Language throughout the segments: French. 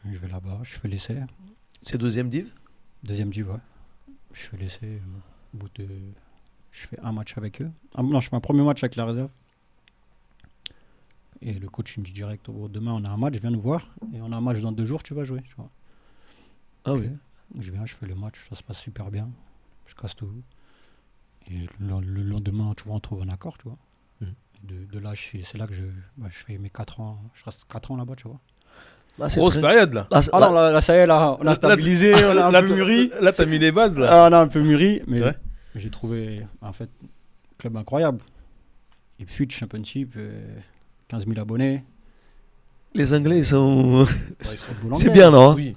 Je vais là-bas, je fais l'essai. C'est deuxième div? Deuxième div, ouais. Je fais l'essai. Au bout de... Je fais un match avec eux. Non, je fais un premier match avec la réserve. Et le coach il me dit direct, oh, demain on a un match, viens nous voir. Et on a un match dans 2 jours, tu vas jouer. Tu vois. Ah Ok. oui. Je viens, je fais le match, ça se passe super bien. Je casse tout. Et le lendemain, tu vois, on trouve un accord, tu vois. De là, c'est là que je fais mes 4 ans. Je reste 4 ans là-bas, tu vois. Là, c'est Grosse très- période là. Là, Ah non, là, ça y est, là, on a stabilisé, on a un peu mûri. Là, t'as mis les bases là. Ah, on a un peu mûri, mais Ouais. j'ai trouvé, en fait, un club incroyable. Ipswich Championship, 15 000 abonnés. les Anglais, ils sont... Football C'est anglais. bien, non? Oui.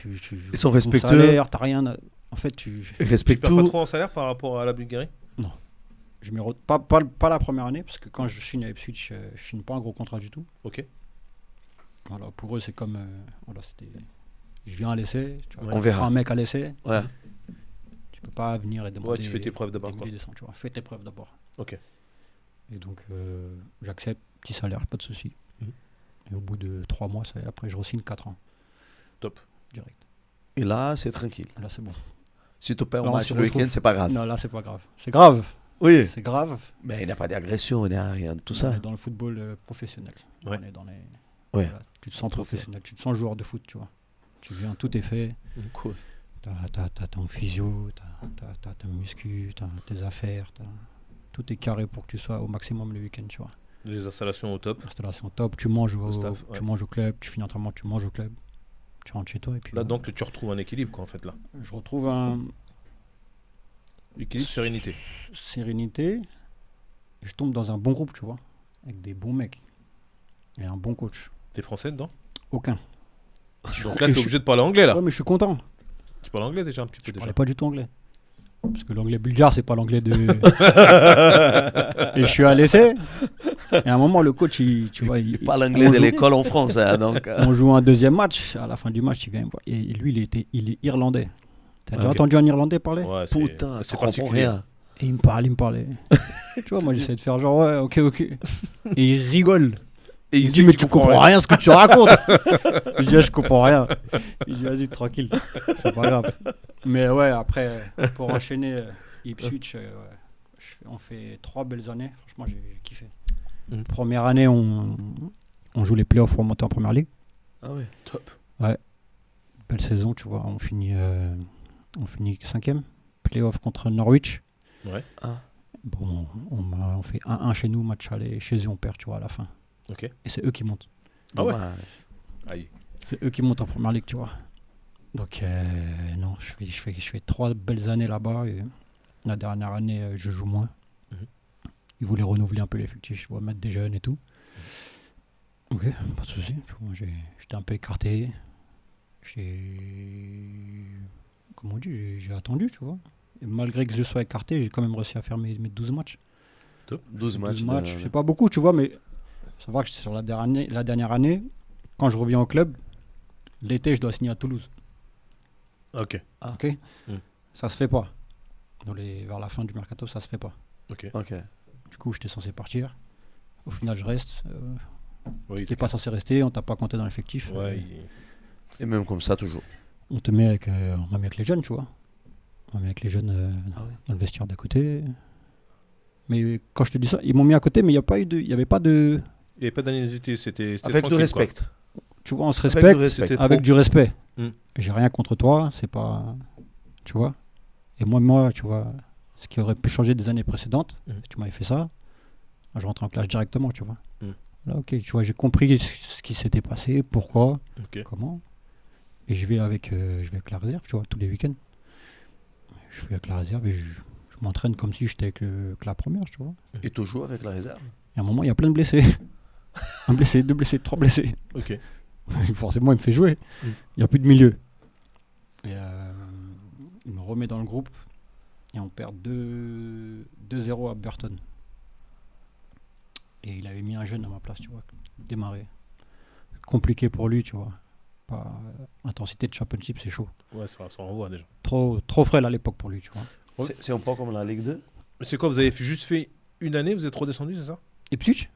Ils sont ton respectueux. salaire, t'as rien. En fait, Ils Tu respectent perds pas tout. trop en salaire par rapport à la Bulgarie? je me pas la première année, parce que quand je signe à Ipswich, je signe pas un gros contrat du tout. Ok. Voilà, pour eux, c'est comme. Voilà, je viens à l'essai, tu vois, On verra. un mec à l'essai, Ouais. tu peux pas venir et demander. Ouais, tu fais tes preuves d'abord, des quoi. milliers de cents, tu vois. Fais tes preuves d'abord. Ok. Et donc, j'accepte, petit salaire, pas de souci. Mhm. Et au bout de 3 mois, après, je re-signe 4 ans. Top. Direct. Et là, c'est tranquille. Là, c'est bon. Si tu perds Là, un on match se le retrouve. week-end, c'est pas grave. Non, là, c'est pas grave. C'est grave. Oui. C'est grave. Mais il n'y a pas d'agression, il n'y a rien de tout On ça. est dans le football professionnel. Ouais. On est dans les. Ouais. Voilà, tu te sens professionnel, tu te sens joueur de foot, tu vois. Tu viens, tout est fait. Cool. T'as ton physio, t'as ton muscu, t'as tes affaires. Tout est carré pour que tu sois au maximum le week-end, tu vois. Les installations au top. Installation top, tu manges Le staff, tu ouais. manges au club, tu finis l'entraînement, tu manges au club. Tu rentres chez toi et puis. Là, donc, tu retrouves un équilibre, quoi, en fait, là. Je retrouve un Équilibre, sérénité. sérénité. Et je tombe dans un bon groupe, tu vois. Avec des bons mecs. Et un bon coach. T'es français dedans? Aucun. Donc là, t'es obligé de parler anglais, là. Ouais, mais je suis content. Tu parles anglais déjà un petit peu Je déjà. parlais pas du tout anglais. Parce que l'anglais bulgare, c'est pas l'anglais de. Et je suis à l'essai. Et à un moment, le coach, tu vois, Il parle anglais on de joue- l'école en France, hein, donc... On joue un deuxième match. À la fin du match, il vient me voir. Et lui, il est irlandais. T'as déjà Ok. entendu un irlandais parler? Ouais, Putain, c'est tu comprends particulier. rien. Et il me parlait. Tu vois, moi, j'essaie de faire genre, ouais, ok. Et il rigole. Et Il me dit, mais tu comprends rien ce que tu racontes. Je dis, ah, je comprends rien. Il dit, vas-y, tranquille. C'est pas grave. Mais ouais, après, pour enchaîner, Ipswich, ouais, on fait 3 belles années. Franchement, j'ai kiffé. Mhm. Première année, on joue les playoffs pour monter en première ligue. Ah ouais. Top. Belle saison, tu vois. On finit 5e. Playoff contre Norwich. Ouais. Ah. Bon, on fait 1-1 chez nous, match aller. Chez eux, on perd, tu vois, à la fin. Ok. Et c'est eux qui montent. Ah ouais. Dommage. Aïe. C'est eux qui montent en première ligue, tu vois. Donc, non, je fais 3 belles années là-bas. Et la dernière année, je joue moins. Mhm. Ils voulaient renouveler un peu l'effectif, tu vois, mettre des jeunes et tout. Ok, pas de souci. Tu vois, j'étais un peu écarté. Comment on dit, j'ai attendu, tu vois. Et malgré que je sois écarté, j'ai quand même réussi à faire mes 12 matchs. 12 matchs. 12 matchs, c'est pas beaucoup, tu vois, mais ça va que sur la dernière année, quand je reviens au club, l'été, je dois signer à Toulouse. Ok. Ok. Ça se fait pas. Vers la fin du mercato, ça se fait pas. Ok. Ok. Du coup, j'étais censé partir. Au final, je reste. Oui, T'es pas censé rester, on t'a pas compté dans l'effectif. Ouais, Et même comme ça, toujours. On te met avec, on m'a mis avec les jeunes, tu vois. On m'a mis avec les jeunes Ah ouais. dans le vestiaire d'à côté. Mais quand je te dis ça, ils m'ont mis à côté, mais il n'y avait pas de. Il n'y avait pas d'animosité, c'était Avec du tranquille, respect. Tu vois, on se Avec respecte du respect. C'était avec trop. du respect. Mm. J'ai rien contre toi, c'est pas. Tu vois. Et moi, tu vois, ce qui aurait pu changer des années précédentes, Mm. si tu m'avais fait ça, je rentre en classe directement, tu vois. Mm. Là, ok, tu vois, j'ai compris ce qui s'était passé, pourquoi, Ok. comment. Et je vais avec la réserve, tu vois, tous les week-ends. Je vais avec la réserve et je m'entraîne comme si j'étais avec la première, tu vois. Et tu joues avec la réserve. Et à un moment, il y a plein de blessés. Un blessé, 2 blessés, 3 blessés. Ok. Forcément, il me fait jouer. Mm. Il n'y a plus de milieu. Et il me remet dans le groupe. Et on perd 2-0 à Burton. Et il avait mis un jeune à ma place, tu vois. Démarrer. Compliqué pour lui, tu vois. Pas, intensité de championship, c'est chaud. Ouais, ça renvoie déjà. Trop frêle à l'époque pour lui, tu vois. Ouais. C'est un peu comme la Ligue 2. Mais c'est quoi, vous avez juste fait une année, vous êtes redescendu, c'est ça? Ipswich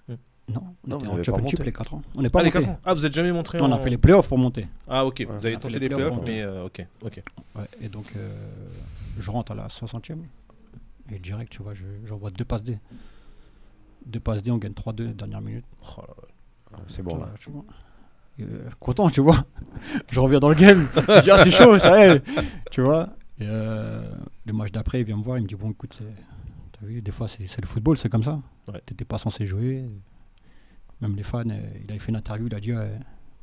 Mm. Non, on Non, était vous en n'avez pas Championship monté. les 4 ans. On n'est pas Ah, les monté. 4 ans. Ah, vous êtes jamais montré On en... a fait les playoffs pour monter. Ah, ok. Ouais. Vous avez On a tenté fait les les playoffs, playoffs, mais ok. Ok. Ouais, et donc, je rentre à la 60e. Et direct, tu vois, j'envoie 2 passes D. 2 passes D, on gagne 3-2 dernière minute. Oh là là. Ah, c'est bon là. Tu vois. Et, content, tu vois. Je reviens dans le game. Je dis, ah, c'est chaud, ça y est. Tu vois. Et le match d'après, il vient me voir, il me dit, bon, écoute, t'as vu, des fois, c'est le football, c'est comme ça. Ouais. T'étais pas censé jouer. Même les fans, il avait fait une interview, il a dit,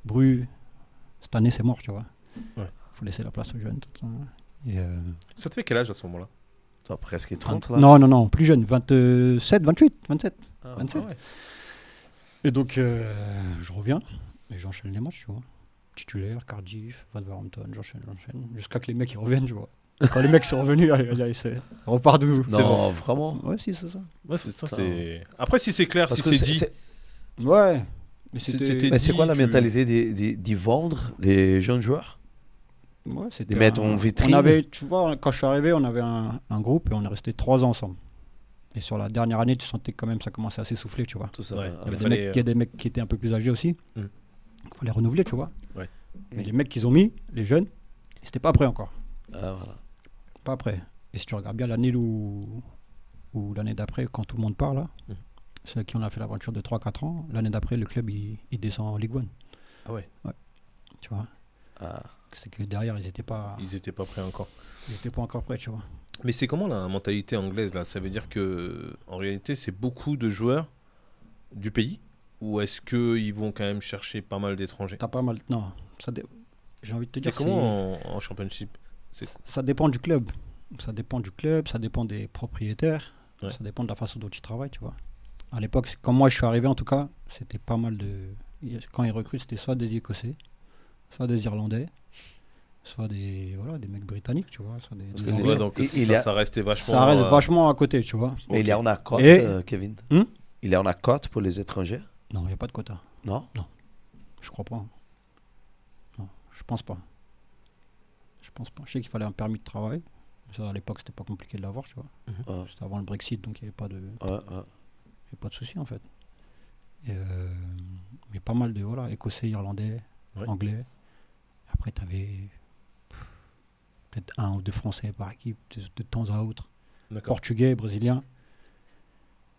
Bru, cette année, c'est mort, tu vois. Ouais. Faut laisser la place aux jeunes, tout ça. Et, Ça te fait quel âge à ce moment-là? T'as presque 30 là. non, plus jeune, 27, 28, 27. Ah, 27. ouais. Et donc, je reviens et j'enchaîne les matchs, tu vois. Titulaire, Cardiff, Wolverhampton, j'enchaîne. Jusqu'à que les mecs ils reviennent, tu vois. Quand les mecs sont revenus, allez, on repart d'où? Non, vraiment. Ouais, si, c'est ça. Ouais, c'est ça. Putain. C'est... Après, si c'est clair, Parce si que c'est dit. Ouais. Mais C'était- Mais c'est quoi dit, la tu- mentalité d'y vendre les jeunes joueurs? Ouais, c'était Des mettre en vitrine. On avait, tu vois, quand je suis arrivé, on avait un groupe et on est resté 3 ans ensemble. Et sur la dernière année, tu sentais que quand même ça commençait à s'essouffler, tu vois. Tout ça. Ouais. Ah, Il y avait fallait, il y a des mecs qui étaient un peu plus âgés aussi. Mm. Il fallait renouveler, tu vois. Ouais. Mais les mecs qu'ils ont mis, les jeunes, ils n'étaient pas prêts encore. Ah, voilà. Pas prêts. Et si tu regardes bien l'année ou l'année d'après, quand tout le monde part, là, Mm. ceux qui ont fait l'aventure de 3-4 ans, l'année d'après, le club, il descend en Ligue 1. Ah ouais. Tu vois. Ah. C'est que derrière, ils n'étaient pas Ils étaient pas prêts encore. encore prêts, tu vois. Mais c'est comment la mentalité anglaise là? Ça veut dire que en réalité, c'est beaucoup de joueurs du pays, ou est-ce qu'ils vont quand même chercher pas mal d'étrangers? T'as pas mal. Non, j'ai envie de te C'était dire comment en championship? ça dépend du club. Ça dépend du club, ça dépend des propriétaires, Ouais. ça dépend de la façon dont ils travaillent, tu vois. À l'époque, quand moi je suis arrivé en tout cas, c'était pas mal de. Quand ils recrutent, c'était soit des Écossais, soit des Irlandais, soit des mecs britanniques, tu vois. Soit des que Anglais. Ouais, donc il ça, y a- ça restait vachement. Ça reste vachement à côté, tu vois. Mais il est en accord, Et- Kevin. Hmm? Il est en accord pour les étrangers? Non, il n'y a pas de quota. Non? Je crois pas. Non, je pense pas. Je sais qu'il fallait un permis de travail. Ça, à l'époque, c'était pas compliqué de l'avoir, tu vois. Ah, C'était avant le Brexit, donc il n'y avait pas de. ah, ah. Il n'y a pas de souci en fait. Et, mais pas mal de Écossais, Irlandais, Ouais. Anglais. Après, tu avais peut-être 1 ou 2 Français par équipe de temps à autre. D'accord. Portugais, Brésiliens.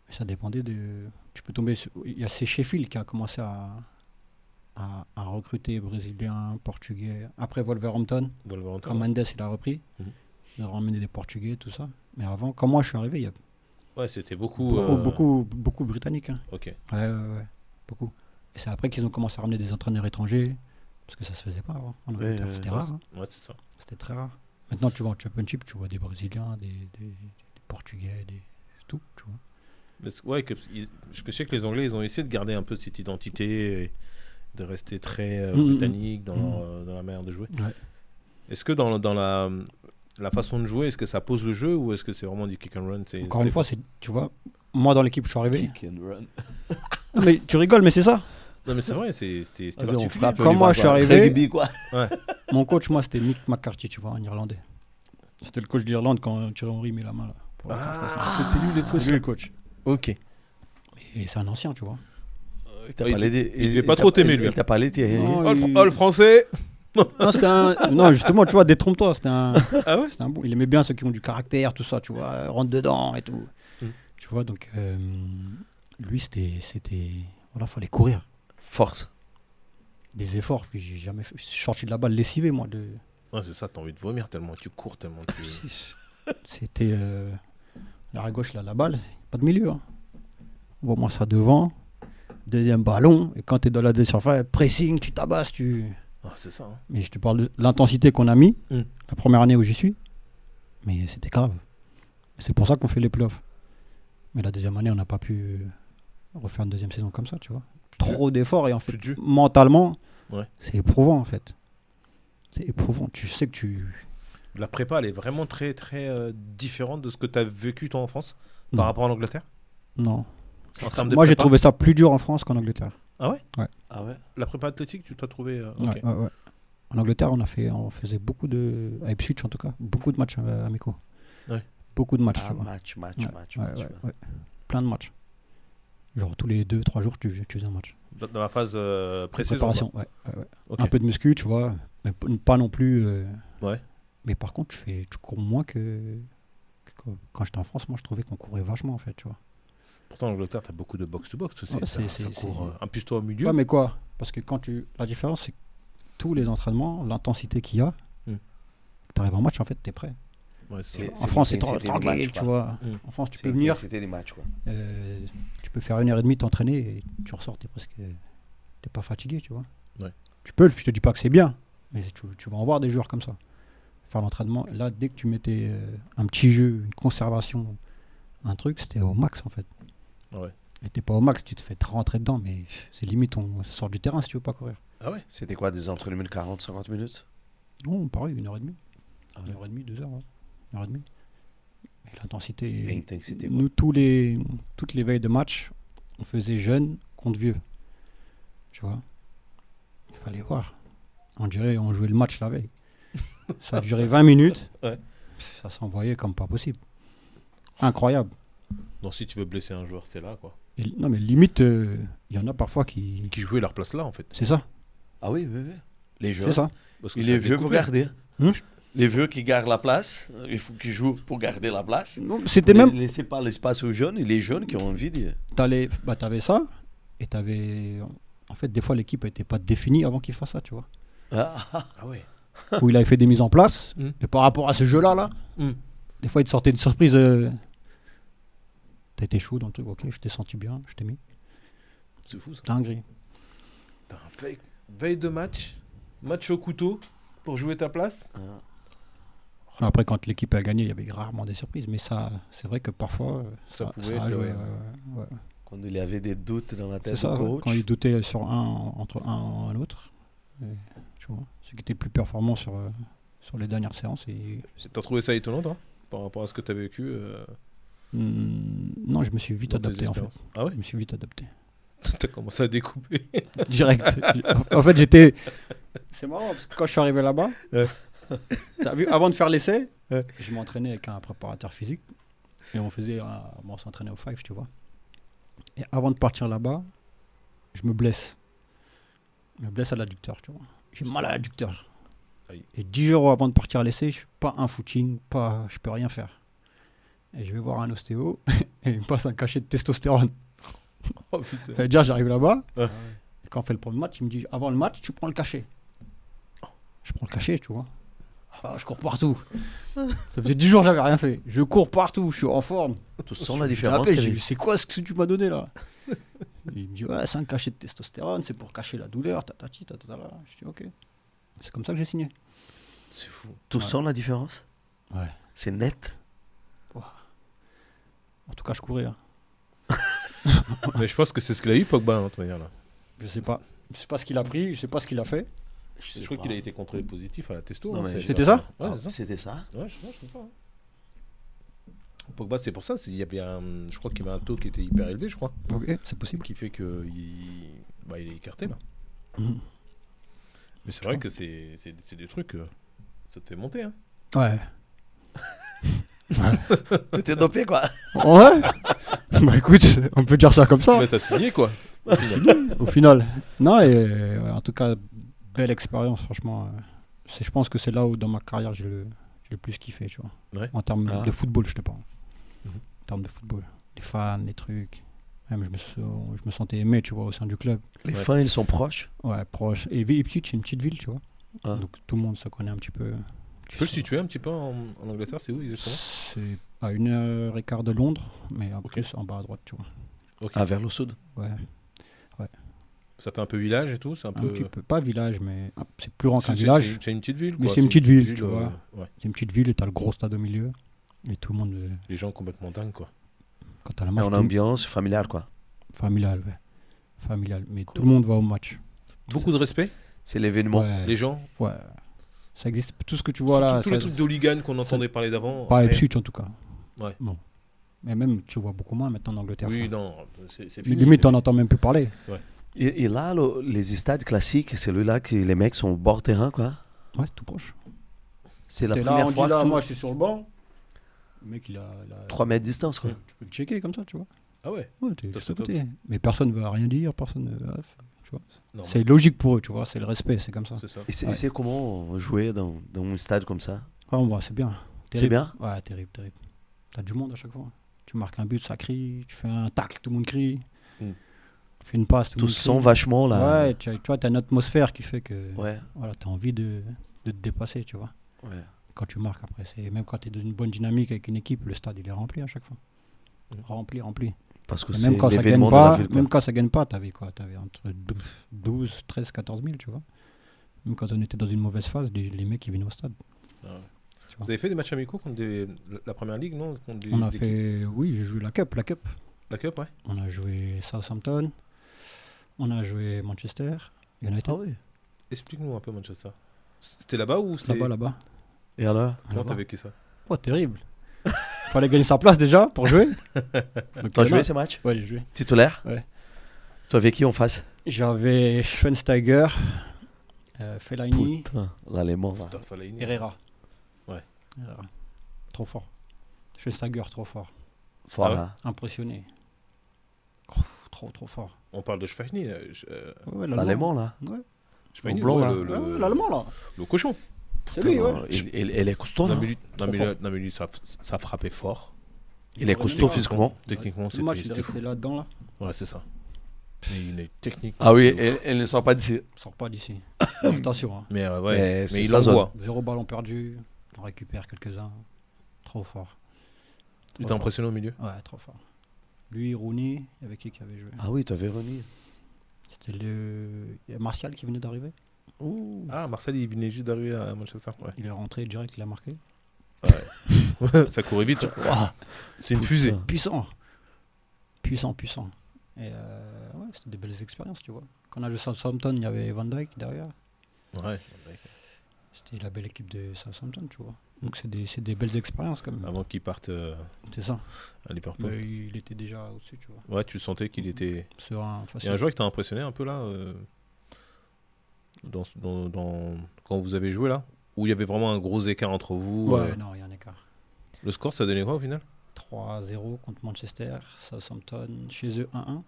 Et ça dépendait de. Tu peux tomber. Il y a c'est Sheffield qui a commencé à recruter Brésiliens, Portugais. Après Wolverhampton, Wolverhampton. quand Mendes il a repris, Mhm. ils ont ramené des Portugais, tout ça. Mais avant, quand moi je suis arrivé, il y a Ouais, c'était beaucoup. beaucoup Britanniques. Hein. Ok. Ouais, beaucoup. Et c'est après qu'ils ont commencé à ramener des entraîneurs étrangers, parce que ça se faisait pas avant. En Angleterre. ouais, C'était Ouais, rare. Hein. ouais, c'est ça. C'était très rare. Maintenant, tu vas en Championship, tu vois des Brésiliens, des Portugais, c'est tout. Tu vois. Mais ouais, je sais que les Anglais, ils ont essayé de garder un peu cette identité, et de rester très britannique dans la manière de jouer. Ouais. Est-ce que dans la façon de jouer, est-ce que ça pose le jeu, ou est-ce que c'est vraiment du kick and run? Encore une fois, tu vois, moi dans l'équipe, je suis arrivé. Kick and run. Non, mais tu rigoles, mais c'est ça. Non, mais c'est vrai, c'était Vas-y, on particulier. frappe. Quand on y moi, va, je suis quoi. arrivé- Rugby, quoi. Mon coach, moi, c'était Mick McCarthy, tu vois, un Irlandais. C'était le coach d'Irlande quand Thierry Henry met la main là. Pour la conférence. C'était lui le C'était lui le coach. Ok. Et c'est un ancien, tu vois. Il t'a Ouais, pas aidé. il devait pas trop t'aimer, lui. Il t'a pas aidé. Non, Oh, le français. Non, c'était un. Non, justement, tu vois, détrompe-toi. C'était un. Ah ouais? C'était un bon. Il aimait bien ceux qui ont du caractère, tout ça, tu vois, rentre dedans et tout. Mm. Tu vois, donc lui, c'était. Voilà, fallait courir. Force. Des efforts, puis j'ai jamais fait. Je suis sorti de la balle lessivé, moi. Ouais, c'est ça, t'as envie de vomir tellement tu cours, tellement tu. C'était. L'arrière gauche, là, la balle, pas de milieu. Hein. Vois-moi ça devant. Deuxième ballon, et quand tu es dans la surface, pressing, tu tabasses, Ah, c'est ça. Hein. Mais je te parle de l'intensité qu'on a mis Mm. la première année où j'y suis. Mais c'était grave. Et c'est pour ça qu'on fait les playoffs. Mais la deuxième année, on n'a pas pu refaire une deuxième saison comme ça, tu vois. Trop d'efforts et en fait, Plus de jus. mentalement, Ouais. c'est éprouvant en fait. C'est éprouvant. Tu sais que tu. La prépa, elle est vraiment très, très différente de ce que tu as vécu toi en France Non. par rapport à l'Angleterre. Non. En termes de Moi, j'ai prépa. trouvé ça plus dur en France qu'en Angleterre. Ah ouais? Ah ouais? La prépa athlétique, tu t'as trouvé. Ok. Ouais, ouais, ouais. En Angleterre, on faisait beaucoup de. À Ipswich en tout cas, beaucoup de matchs amicaux. Ouais. Beaucoup de matchs, tu Ah, vois. match. Ouais, ouais, ouais. Plein de matchs. Genre tous les 2-3 jours, tu faisais un match. Dans la phase pré-saison. Préparation, quoi. ouais. Ok. Un peu de muscu, tu vois, mais pas non plus. Ouais. Mais par contre, tu cours moins que quand j'étais en France. Moi, je trouvais qu'on courait vachement, en fait, tu vois. Pourtant, en Angleterre, t'as beaucoup de box-to-box aussi. Ouais, ça c'est- court un plus toi au milieu. Ouais, mais quoi? Parce que la différence, c'est que tous les entraînements, l'intensité qu'il y a, t'arrives en match, en fait, t'es prêt. Ouais, c'est C'est- En France, c'est c'était des tranquille, matchs, tu quoi. vois. En France, tu peux venir, C'était des matchs, quoi. tu peux faire 1h30 t'entraîner et tu ressors, t'es pas fatigué, tu vois. Ouais. Tu peux, je te dis pas que c'est bien, mais tu vas en voir des joueurs comme ça. Faire l'entraînement, là, dès que tu mettais un petit jeu, une conservation, un truc, c'était au max, en fait. Ouais. Et t'es pas au max, tu te fais rentrer dedans, mais c'est limite, on sort du terrain si tu veux pas courir. Ah ouais. C'était quoi, des entraînements de 40-50 minutes? Non, pareil, 1h30. Ah ouais. 1h30, 2h, ouais. 1h30. Et l'intensité. L'intensité, quoi. Nous, toutes les veilles de match, on faisait jeunes contre vieux. Tu vois. Il fallait voir. On dirait on jouait le match la veille. Ça a duré 20 minutes. Ouais. Ça s'envoyait comme pas possible. Incroyable. Donc si tu veux blesser un joueur, c'est là, quoi. Non, mais limite, il y en a parfois qui. Qui jouait leur place là, en fait. C'est ça. Ah oui, oui, oui. Les jeunes. C'est ça. Parce que Et ça les a vieux pour découpé. garder. Hum. Les vieux qui gardent la place, il faut qu'ils jouent pour garder la place. Non, c'était même. Laissez pas l'espace aux jeunes, et les jeunes qui ont envie de... T'avais ça. Et t'avais. En fait, des fois, l'équipe n'était pas définie avant qu'il fasse ça, tu vois. Ah, Ah ouais. Où il avait fait des mises en place. Mm. Et par rapport à ce jeu-là, là, Mm. des fois, il te sortait une surprise. T'as été chaud dans le truc, ok, je t'ai senti bien, je t'ai mis. C'est fou ça. Dinguerie. T'as un veille de match, match au couteau pour jouer ta place. ah. Après, quand l'équipe a gagné, il y avait rarement des surprises. Mais ça, c'est vrai que parfois, Ça pouvait a être, joué. euh, Ouais. Quand il y avait des doutes dans la C'est tête du ça, ouais. coach. Quand il doutait sur entre un et un autre. Et, tu vois, ceux qui étaient plus performants sur les dernières séances. T'as trouvé ça étonnant, toi, par rapport à ce que t'as vécu Non, je me suis vite dans tes adapté, en fait. expériences. Ah ouais. Je me suis vite adapté. T'as commencé à découper. Direct. En fait, j'étais. C'est marrant parce que quand je suis arrivé là-bas, Ouais. t'as vu, avant de faire l'essai, Ouais. je m'entraînais avec un préparateur physique et on s'entraînait au 5, tu vois. Et avant de partir là-bas, je me blesse. Je me blesse à l'adducteur, tu vois. J'ai mal à l'adducteur. Aïe. Et 10 jours avant de partir à l'essai, je fais pas un footing, je peux rien faire. Et je vais voir un ostéo et il me passe un cachet de testostérone. Oh putain. Ça veut dire, j'arrive là-bas. Ouais. Et quand on fait le premier match, il me dit avant le match, tu prends le cachet. Je prends le cachet, tu vois. Ah, je cours partout. Ça faisait 10 jours que j'avais rien fait. Je cours partout, je suis en forme. Tu sens Je la l'ai différence appelé, qu'il y j'ai avait. dit, c'est quoi ce que tu m'as donné là? Et il me dit ouais, c'est un cachet de testostérone, c'est pour cacher la douleur, tatati, tatata. Je dis ok. C'est comme ça que j'ai signé. C'est fou. Tu Ouais. sens la différence? Ouais. C'est net. En tout cas, je courais. Hein. Mais je pense que c'est ce qu'il a eu, Pogba, hein, de toute manière, là. Je sais pas. Je sais pas ce qu'il a pris, je sais pas ce qu'il a fait. Je crois qu'il a été contrôlé positif à la testo. Non, hein, mais c'était ça Ouais, Ah, c'est ça. c'était ça? Ouais, je sais ça. Hein. Pogba, c'est pour ça. Il y avait je crois qu'il y avait un taux qui était hyper élevé, je crois. Ok, c'est possible. Qui fait qu'il il est écarté, là. Mhm. Mais c'est vrai que c'est des trucs. Ça te fait monter, hein. Ouais. T'étais dopé, quoi. Ouais. Bah écoute, on peut dire ça comme ça. Mais t'as signé, quoi. Au final. Au final. Non, et en tout cas, belle expérience, franchement. Je pense que c'est là où, dans ma carrière, j'ai le plus kiffé, tu vois. Ouais. En termes Ah. de football, je te parle. Mhm. En termes de football. Les fans, les trucs. Même, je me sentais aimé, tu vois, au sein du club. Les Ouais. fans, ils sont proches. Ouais, proche. Et Ipswich, c'est une petite ville, tu vois. Ah. Donc tout le monde se connaît un petit peu. Tu peux le situer un petit peu en Angleterre, c'est où exactement? C'est à 1h15 de Londres, mais en Ok. plus en bas à droite, tu vois. Ok. Ah, vers le sud. Ouais, Ça fait un peu village et tout, c'est un un peu. petit peu. Pas village, mais c'est plus grand qu'un C'est village. c'est une petite ville, Mais quoi. c'est une petite ville, tu euh, vois. ouais. C'est une petite ville et t'as le gros stade au milieu. Et tout le monde, Les gens complètement dingues, quoi. quand t'as la Et match, en ambiance familiale, quoi. familial, ouais. Familial. Mais tout le monde va au match. Beaucoup de respect, C'est l'événement. Ouais, les gens. ouais. Ça existe. Tout ce que tu vois là. Tous les ça- trucs d'hooligan qu'on entendait parler d'avant. Pas à ouais. Ipswich en tout cas. Ouais. Bon. Mais même, tu vois beaucoup moins maintenant en Angleterre. Oui, ça. non, c'est fini. Limite, t'en entends même plus parler. Et là, les stades classiques, c'est celui-là que les mecs sont au bord terrain, quoi. Ouais, tout proche. C'est la T'es là, première on fois dit là, que moi je suis sur le banc. Le mec, il a 3 mètres de distance, quoi. Tu peux le checker comme ça, tu vois. Ah ouais. Ouais, t'es Ça, juste c'est à côté. Mais personne ne va rien dire, personne ne va... Tu vois. Normal. C'est logique pour eux, tu vois, c'est le respect, c'est comme ça. C'est ça. Et c'est Ouais. c'est comment jouer dans un stade comme ça? Ah, bah, c'est bien. C'est bien? Ouais, terrible, terrible. T'as du monde à chaque fois. Tu marques un but, ça crie. Tu fais un tacle, tout le monde crie. Mm. Tu fais une passe, tout le Tout monde se sent crie. vachement là. Ouais, tu vois, t'as une atmosphère qui fait que Ouais, voilà, t'as envie de te dépasser, tu vois. ouais. Quand tu marques après, même quand t'es dans une bonne dynamique avec une équipe, le stade il est rempli à chaque fois. Mm. Rempli. Parce que Et c'est même quand ça gagne l'événement de la pas, ville. quoi. même quand ça gagne pas, t'avais quoi? T'avais entre 12, 13, 14 000, tu vois. Même quand on était dans une mauvaise phase, les mecs ils venaient au stade. Ah ouais. Tu vois. Vous avez fait des matchs amicaux contre la première ligue, non? Contre On a équipes- fait, oui, j'ai joué la Cup. La Cup, ouais. On a joué Southampton, on a joué Manchester United. Ah oui. Explique-nous un peu Manchester. C'était là-bas ou c'était. Là-bas. Et alors? Comment Là-bas. t'as vécu ça? Oh, terrible. Fallait gagner sa place déjà pour jouer. Donc, T'as il y en joué a- ces matchs? Ouais, j'ai joué. Titulaire? Ouais. Tu avais qui en face? J'avais Schweinsteiger, Fellaini, Putain, l'allemand là. Putain, fallait y Herrera. Ouais. Herrera. Trop fort. Schweinsteiger, trop fort. Fort, Ah ouais? hein. Impressionné. Trop fort. On parle de Schweini. Ouais, L'allemand là. Ouais. Schweini, Au blanc, ouais, là. Ouais, l'allemand là. le cochon. C'est lui, ouais. Putain, il est costaud Non, là. mais lui, Trop non, mais fort. lui- non, mais lui, ça frappait fort. Il est costaud physiquement. Techniquement, Le match, il est c'était fou. resté là-dedans là. Ouais, c'est ça. Mais il est technique. Ah oui, elle ne sort pas d'ici. Sort pas d'ici. Attention, hein. Mais ouais, Mais mais c'est il sa zone. envoie. 0 ballon perdu. On récupère quelques-uns. Trop fort. Il Trop t'a fort. impressionné au milieu? Ouais, trop fort. Lui, Rooney, avec qui avait joué? Ah oui, tu avais René. C'était il y a Martial qui venait d'arriver. Ah, Marcel, il venait juste d'arriver à Manchester. Ouais. Il est rentré direct, il a marqué. Ça courait vite. C'est une fusée. Putain. Puissant. Et ouais, c'était des belles expériences, tu vois. Quand on a joué Southampton, il y avait Van Dijk derrière. Ouais. C'était la belle équipe de Southampton, tu vois. Donc c'est des belles expériences quand même. Avant qu'il parte C'est ça. à Liverpool. Mais il était déjà au-dessus, tu vois. Ouais, tu sentais qu'il était. Serein, Il y facile. a un joueur qui t'a impressionné un peu là quand vous avez joué là, où il y avait vraiment un gros écart entre vous. Ouais, non, il y a un écart. Le score, ça donnait quoi au final? 3-0 contre Manchester, Southampton, chez eux 1-1.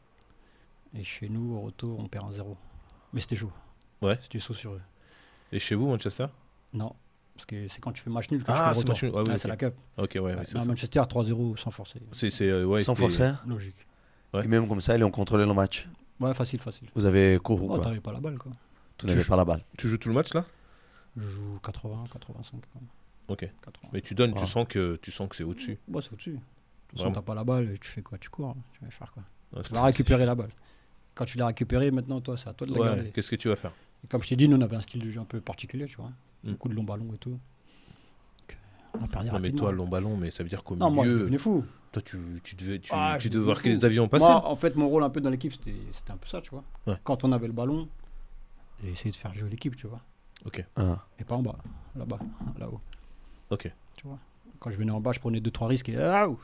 Et chez nous, au retour, on perd 1-0. Mais c'était chaud. Ouais. C'était chaud sur eux. Et chez vous, Manchester? Non, parce que c'est quand tu fais match nul que tu Ah, fais le c'est retour. match nul. Ah oui, Ouais, ok. c'est la Cup. Ok, ouais, Ouais, c'est non, ça. Manchester 3-0 sans forcer. Ouais, Sans c'était- forcer. Logique. Ouais. Et même comme ça, ils ont contrôlé le match. Ouais, facile. Vous avez couru Oh, quoi. t'avais pas la balle, quoi. Tu n'avais pas la balle. Tu joues tout le match là? Je joue 80, 85. Quoi. Ok. 80. Mais tu donnes, Ah. tu sens que c'est au-dessus. Bah, c'est au-dessus. De toute façon, Vraiment. t'as pas la balle, tu fais quoi? Tu cours, hein. Tu vas faire quoi? Ouais, Tu vas récupérer la balle. Quand tu l'as récupérée, maintenant, toi, c'est à toi de la Ouais, garder. qu'est-ce que tu vas faire? Et comme je t'ai dit, nous, on avait un style de jeu un peu particulier, tu vois. Mm. Beaucoup de longs ballons et tout. Donc, on a perdu Non, mais rapidement. toi, long ballon, mais ça veut dire qu'au Non, moi, je milieu, devenais fou. toi, tu devais, Ah, tu je devais voir devenais que fou. les avions passaient. Moi, en fait, mon rôle un peu dans l'équipe, c'était un peu ça, tu vois. Ouais. Quand on avait le ballon, et essayer de faire jouer l'équipe, tu vois. Ah. Et pas en bas, là-bas, là-haut. Ok. Tu vois. Quand je venais en bas, je prenais 2-3 risques et. Ah, ouh.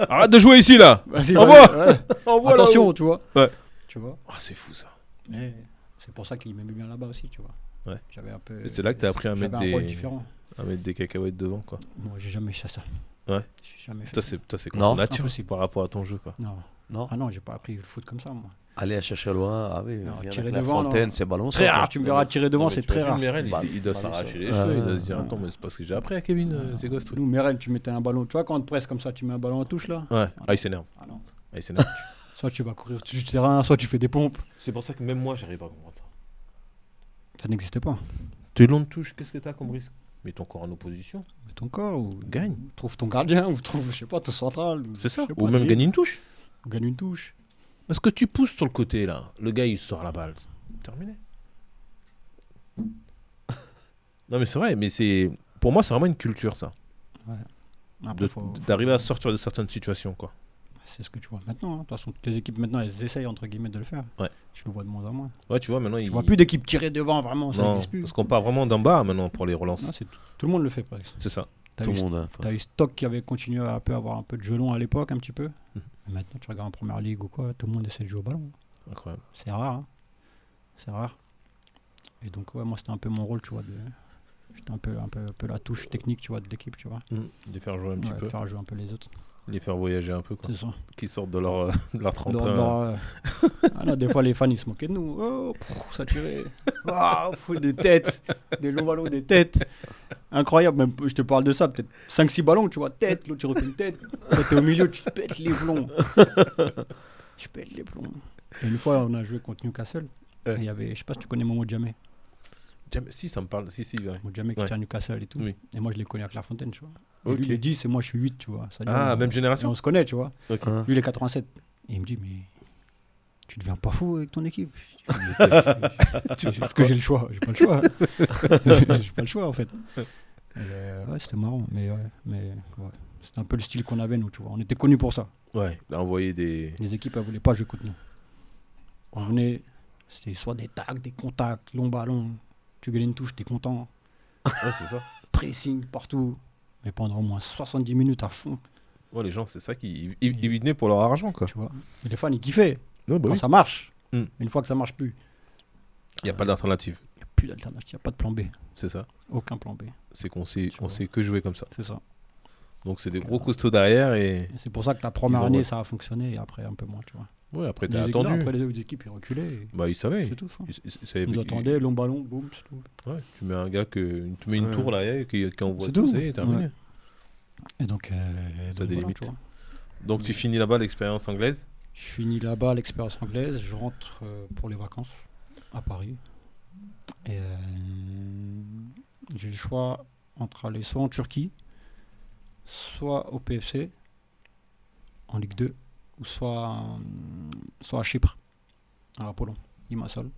Arrête de jouer ici là. Vas-y, Envoie. vas-y, ouais. Envoie Attention, tu vois. Ouais. Tu vois. Ah, c'est fou ça. Mais c'est pour ça qu'il m'aimait bien là-bas aussi, tu vois. Ouais. J'avais un peu. Et c'est là que t'as appris à j'avais mettre un rôle des- différent. À mettre des cacahuètes devant quoi. Moi, j'ai jamais fait ça. Ouais. J'ai jamais fait Toi, ça. c'est Non. contre nature Impossible. par rapport à ton jeu quoi. Non. Non. Ah non, j'ai pas appris le foot comme ça, moi. Aller à chercher loin. Ah oui, Non, viens tirer avec la devant, fontaine, non. c'est ballon. Très ça, rare, quoi. tu me verras tirer devant, Non, mais c'est tu très imagines rare. Merel, Bah, il doit bah, s'arracher ça. les cheveux, il doit se dire Ouais. attends mais c'est parce que j'ai appris à Kevin c'est quoi ce truc? Nous, Merel, tu mettais un ballon. Tu vois, quand on te presse comme ça, tu mets un ballon en touche là. Ouais, ah il s'énerve. Ah non. Ah, il s'énerve. Soit tu vas courir du terrain, soit tu fais des pompes. C'est pour ça que même moi j'arrive pas à comprendre ça. Ça n'existait pas. T'es long de touche, qu'est-ce que t'as comme risque? Mets ton corps en opposition. Mais ton corps, ou Gagne. trouve ton gardien, ou trouve, je sais pas, ton central. C'est ça. je sais Ou pas, même des- gagner une touche. Ou gagne une touche. Parce que tu pousses sur le côté là, le gars il sort la balle, c'est terminé. Non mais c'est vrai, mais c'est pour moi c'est vraiment une culture ça, Après, d'arriver à sortir de certaines situations quoi. C'est ce que tu vois maintenant. hein. De toute façon, toutes les équipes maintenant, elles essayent entre guillemets de le faire. Ouais. Tu le vois de moins en moins. Ouais tu vois maintenant Tu il vois plus d'équipes tirées devant, vraiment, ça non, n'existe plus. parce qu'on part vraiment d'en bas maintenant pour les relances. Non, tout le monde le fait presque. C'est ça. T'as Tout eu, le monde. hein. t'as eu Stock qui avait continué à avoir un peu de gelon à l'époque, un petit peu. Mhm. Mais maintenant, tu regardes en première ligue ou quoi, tout le monde essaie de jouer au ballon. Incroyable. C'est rare. Hein. C'est rare. Et donc, ouais, moi, c'était un peu mon rôle, tu vois. J'étais un peu la touche technique, tu vois, de l'équipe, tu vois. De faire jouer un petit Ouais, peu. faire jouer un peu les autres. Les faire voyager un peu, quoi. C'est ça. Qui sortent de leur tremplin. Ah non, des fois, les fans, ils se moquaient de nous. Oh, ça tirait. Ah, des têtes. Des longs ballons, des têtes. Incroyable. Même, je te parle de ça. Peut-être 5-6 ballons, tu vois. Tête, l'autre, tu refais une tête. Quand t'es au milieu, tu te pètes les plombs. Tu pètes les plombs. Et une fois, on a joué contre Newcastle. Il y avait, je sais pas si tu connais Momo Djamé. Si, ça me parle. Si, ouais. Momo Djamé qui était à Newcastle et tout. Oui. Et moi, je l'ai connu à Clairefontaine, tu vois. Et Ok. lui, il est 10 et moi, je suis 8, tu vois. C'est-à-dire, Même et génération. on se connaît, tu vois. Ok. Lui, il est 87. Et il me dit, mais tu deviens pas fou avec ton équipe. Parce que j'ai le choix. J'ai pas le choix. J'ai pas le choix, en fait. Ouais, c'était marrant. Mais ouais. C'était un peu le style qu'on avait, nous, tu vois. On était connus pour ça. Ouais, d'envoyer des. Les équipes, elles voulaient pas jouer contre nous. On venait, c'était soit des tacs, des contacts, long ballon. Tu gagnais une touche, t'es content. Ouais, c'est ça. Pressing partout. Mais pendant au moins 70 minutes à fond. Ouais, les gens, c'est ça qui. Ils venaient pour leur argent, quoi. Tu vois. Et les fans, ils kiffaient. Non, bah Quand oui. ça marche. Mm. Une fois que ça marche plus, Il n'y a pas d'alternative. il n'y a plus d'alternative. Il n'y a pas de plan B. C'est ça. Aucun plan B. C'est qu'on sait, Tu vois. sait que jouer comme ça. C'est ça. Donc, c'est des gros costauds derrière et. Et c'est pour ça que la première Ils année, envoient. ça a fonctionné et après, un peu moins, tu vois. Ouais, après, t'as Les équipes, attendu. après, les autres équipes, ils reculaient. Et Bah, ils savaient. c'est tout. Ça. Ils savaient Ils nous attendaient, long ballon, boum, c'est tout. Ouais, tu mets un gars tu mets une tour derrière qui envoie C'est tout, tout. ça y est, terminé. Ouais. Et donc, Ça délimite. tu vois. Donc tu finis là-bas l'expérience anglaise. Je finis là-bas l'expérience anglaise, je rentre pour les vacances à Paris. Et j'ai le choix entre aller soit en Turquie, soit au PFC, en Ligue 2, ou soit à Chypre, à Apollon, Limassol.